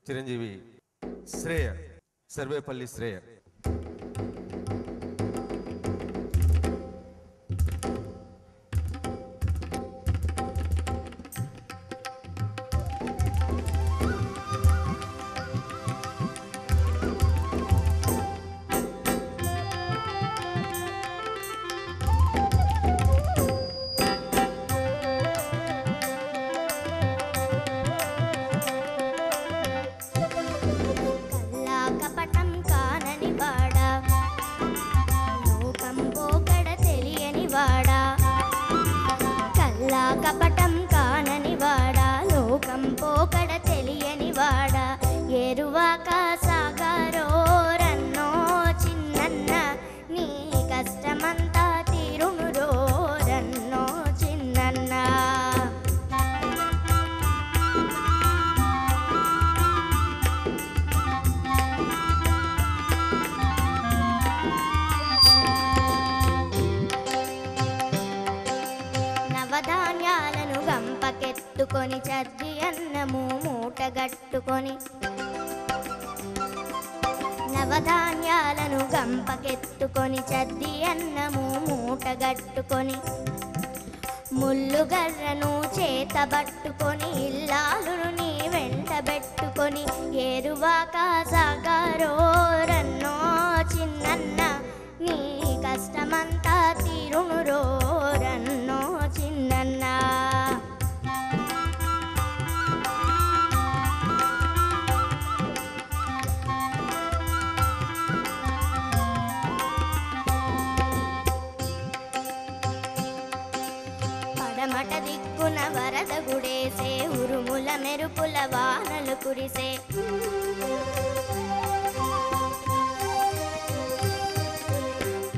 చిరంజీవి శ్రేయ, సర్వేపల్లి శ్రేయ. కపటం కానని వాడా, లోకం పోకడ తెలియని వాడా, ఏరువాక సాగరో రన్నో చిన్నన్న, నీ కష్టమంతా తీరునురో రన్నో చిన్నన్న. నవధాన్యాలను గంపకెత్తుకొని చద్ది అన్నము మూటగట్టుకొని, నవధాన్యాలను గంపకెత్తుకొని చద్ది అన్నము మూటగట్టుకొని, ముల్లుగర్రను చేతబట్టుకొని ఇల్లాలును నీ వెంటబెట్టుకొని, ఏరువాక సాగరో రన్నో చిన్నన్న, నీ కష్టమంతా తీరునురో రన్నో చిన్నన్న. పడమట దిక్కున వరద గుడేసే, ఉరుముల మెరుపుల వానలు కురిసే,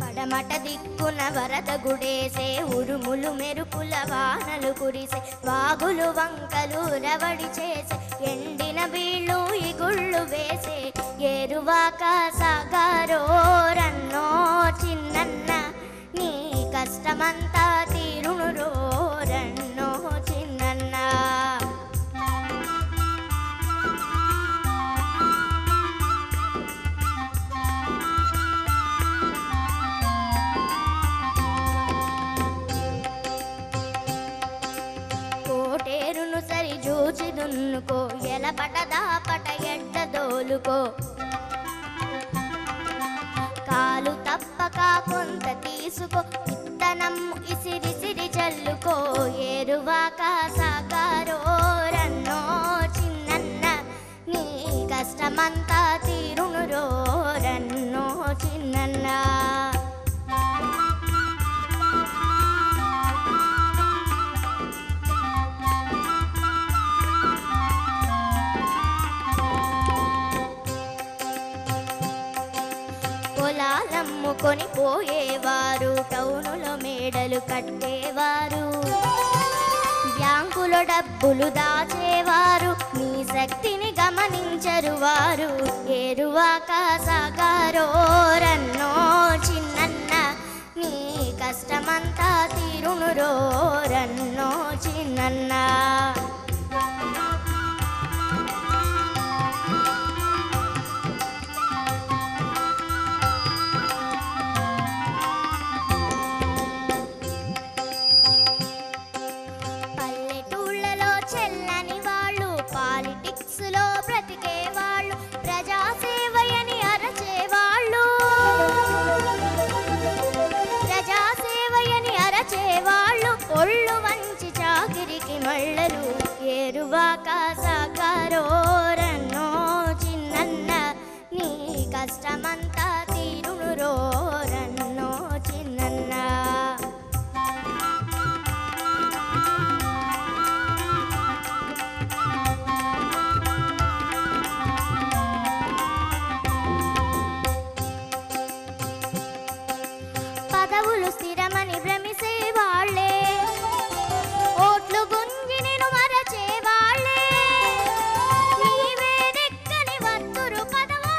పడమట దిక్కున వరద గుడేసే, ఉరుములు మెరుపుల వానలు కురిసే, వాగులు వంకలు రవడి చేసే, ఎండిన బీళ్ళు ఇగుళ్ళు వేసే, ఏరువాక సాగరో రన్నో చిన్నన్న, నీ కష్టమంతా తీరునురో రన్నో చిన్నన్న. కోటేరును సరి జూచి దున్నుకో, ఎలపట దాపట ఎడ్డ దోలుకో, కాలు తప్పక కొంత తీసుకో, విత్తనం ఇసిరిసిరి చల్లుకో, ఏరువాక సాగరో రన్నో చిన్నన్న, నీ కష్టమంతా తీరునురో రన్నో చిన్నన్న. పొలాలమ్ముకొని పోయేవారు, టౌనులో మేడలు కట్టేవారు, బ్యాంకులో డబ్బులు దాచేవారు, నీ శక్తిని గమనించరు వారు, ఏరువాక సాగరో రన్నో చిన్నన్న, నీ కష్టమంతా తీరునురో రన్నో చిన్నన్న. పల్లెటూళ్ళలో చెల్లని వాళ్ళు, పాలిటిక్స్ లో బ్రతికే వాళ్ళు, ప్రజాసేవయని అరచేవాళ్ళు, ప్రజాసేవయని అరచేవాళ్ళు, ఒళ్ళు వంచి చాకిరికి మళ్ళలు, ఏరువాక సాగరో రన్నో చిన్నన్న, నీ కష్టమంతా తీరునురో రన్నో చిన్నన్న. పదవులు స్థిరమని భ్రమిసే వాళ్ళే, ఓట్లు గుంజి నిన్ను మరచే వాళ్ళే, నీవే దెక్కని వత్తురు పదవా,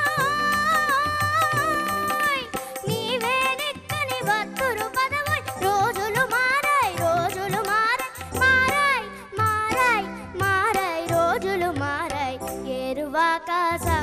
నువ్వాకాశ